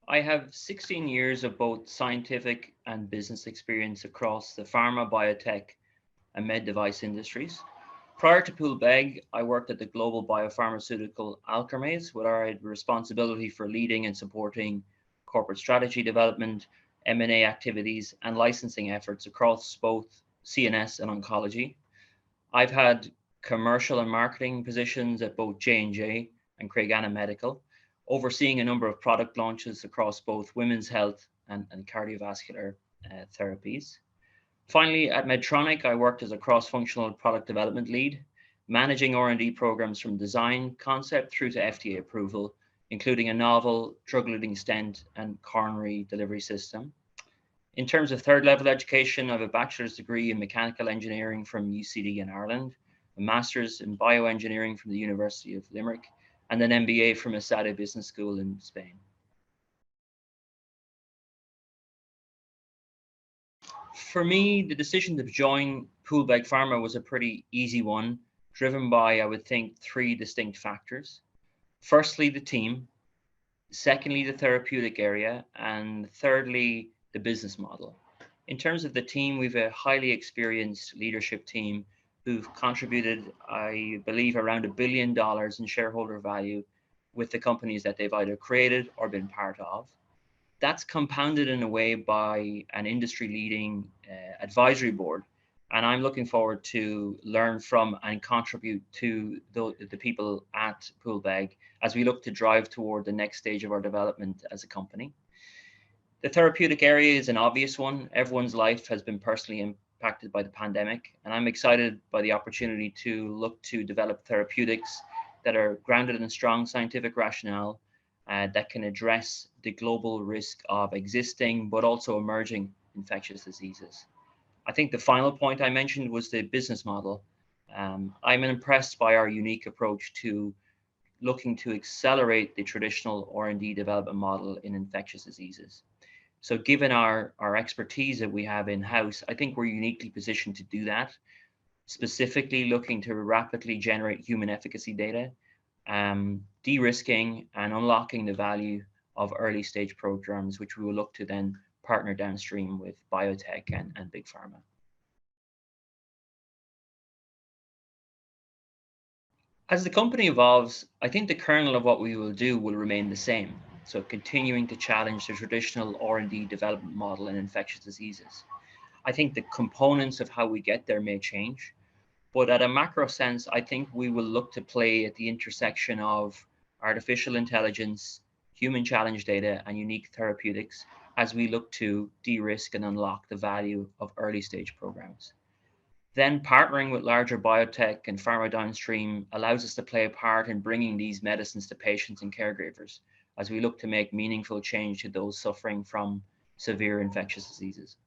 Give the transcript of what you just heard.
I have 16 years of both scientific and business experience across the pharma, biotech, and med device industries. Prior to Poolbeg, I worked at the global biopharmaceutical Alkermes, where I had responsibility for leading and supporting corporate strategy development, M&A activities, and licensing efforts across both CNS and oncology. I've had commercial and marketing positions at both J&J and Craig-Anna Medical, overseeing a number of product launches across both women's health and cardiovascular therapies. Finally, at Medtronic, I worked as a cross-functional product development lead, managing R&D programs from design concept through to FDA approval, including a novel drug-eluting stent and coronary delivery system. In terms of third level education, I have a bachelor's degree in mechanical engineering from UCD in Ireland, a master's in bioengineering from the University of Limerick, and an MBA from ESADE Business School in Spain. For me, the decision to join Poolbeg Pharma was a pretty easy one, driven by, I would think, three distinct factors. Firstly, the team. Secondly, the therapeutic area. And thirdly, the business model. In terms of the team, we've a highly experienced leadership team who've contributed, I believe, around $1 billion in shareholder value with the companies that they've either created or been part of. That's compounded in a way by an industry leading advisory board. And I'm looking forward to learn from and contribute to the people at Poolbeg as we look to drive toward the next stage of our development as a company. The therapeutic area is an obvious one. Everyone's life has been personally impacted by the pandemic, and I'm excited by the opportunity to look to develop therapeutics that are grounded in strong scientific rationale that can address the global risk of existing but also emerging infectious diseases. I think the final point I mentioned was the business model. I'm impressed by our unique approach to looking to accelerate the traditional R&D development model in infectious diseases. So given our expertise that we have in-house, I think we're uniquely positioned to do that, specifically looking to rapidly generate human efficacy data, de-risking and unlocking the value of early stage programs, which we will look to then partner downstream with biotech and big pharma. As the company evolves, I think the kernel of what we will do will remain the same. So continuing to challenge the traditional R&D development model in infectious diseases. I think the components of how we get there may change, but at a macro sense, I think we will look to play at the intersection of artificial intelligence, human challenge data, and unique therapeutics as we look to de-risk and unlock the value of early stage programs. Then partnering with larger biotech and pharma downstream allows us to play a part in bringing these medicines to patients and caregivers as we look to make meaningful change to those suffering from severe infectious diseases.